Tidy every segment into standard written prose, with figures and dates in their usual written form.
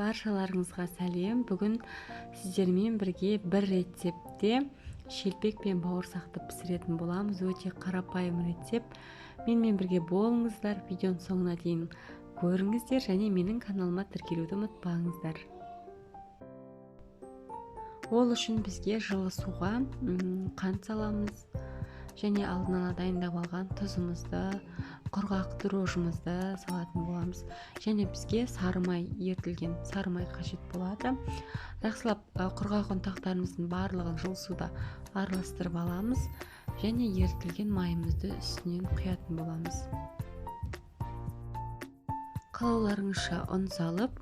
Баршаларыңызға сәлем. Бүгін сіздермен бірге бір рецептте шелпек пен бауырсақты пісіретін боламыз. Өте қарапайым рецепт. Менімен бірге болыңыздар. Видеоның соңына дейін көріңіздер және менің каналыма тіркелуді ұмытпаңыздар. Ол үшін бізге жылы суға қант саламыз және алдын ала дайындап алған тұзымызды, құрғақ дрожжымызды салатын боламыз. Және бізге сары май, ертілген сары май қажет болады. Жақсылап құрғақ ұнтақтарымыздың барлығын жылы суда араластырып аламыз және ертілген майымызды үстінен құятын боламыз. Қалауларыңызша ұн салып,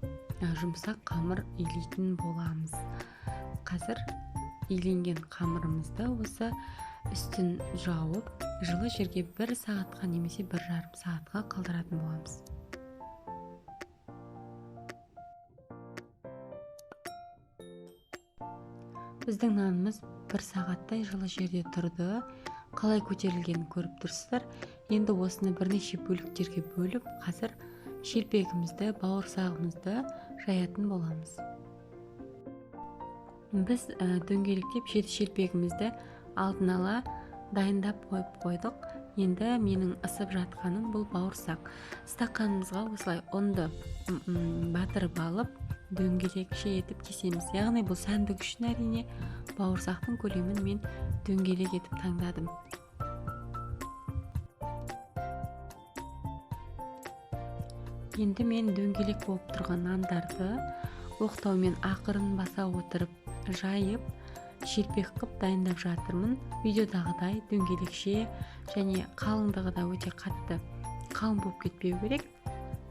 жұмсақ қамыр илейтін боламыз. Қазір иленген қамырымызды осы үстін жауып, жылы жерге 1 сағатқа немесе 1,5 сағатқа қалдыратын боламыз. Біздің нанымыз 1 сағаттай жылы жерде тұрды. Қалай көтерілгенін көріп тұрсыздар. Енді осыны бірнеше бөліктерге бөліп, қазір шелпегімізді, бауырсағымызды жаятын боламыз. Біз дөңгелектеп 7 шелпегімізді алдын ала дайындап қойып қойдық. Енді менің ысып жатқаным бұл бауырсақ. Стақанымызға осылай ұнды батырып алып, дөңгелекше етіп кесеміз. Яғни бұл сәндік үшін әрине бауырсақтың көлемін мен дөңгелек етіп таңдадым. Енді мен дөңгелек болып тұрған нандарды оқтаумен ақырын баса отырып жайып, шелпек қып дайындап жатырмын. Видеодағыдай дөңгелекше және қалыңдығы да өте қатты қалың болып кетпеу керек.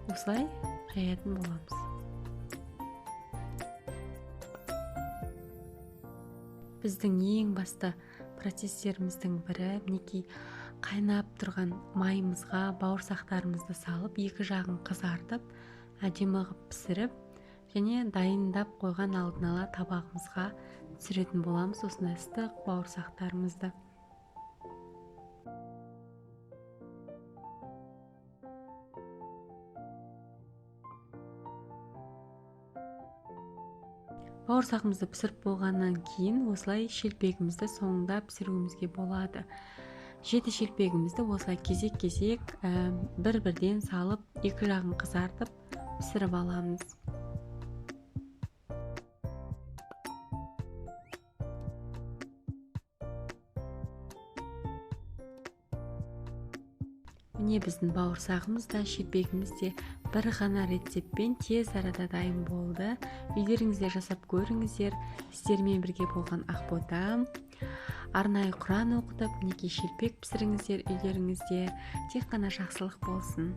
Осылай жаятын боламыз. Біздің ең басты процесстеріміздің бірі мінекей қайнап тұрған майымызға бауырсақтарымызды салып, екі жағын қызартып, әдемі қылып пісіріп және дайындап қойған алдын ала табағымызға түсіретін боламыз осындай ыстық бауырсақтарымызды. Бауырсағымызды пісіріп болғаннан кейін осылай шелпегімізді соңында пісіруімізге болады. 7 шелпегімізді осылай кезек-кезек бір-бірден салып, екі жағын қызартып пісіріп аламыз. Міне біздің бауырсағымыз да, шелпегіміз де бір ғана рецептпен тез арада дайын болды. Үйлеріңізде жасап көріңіздер. Сіздермен бірге болған Ақбота. Арнайы Құран оқытып, мінекей шелпек пісіріңіздер үйлеріңізде. Тек қана жақсылық болсын.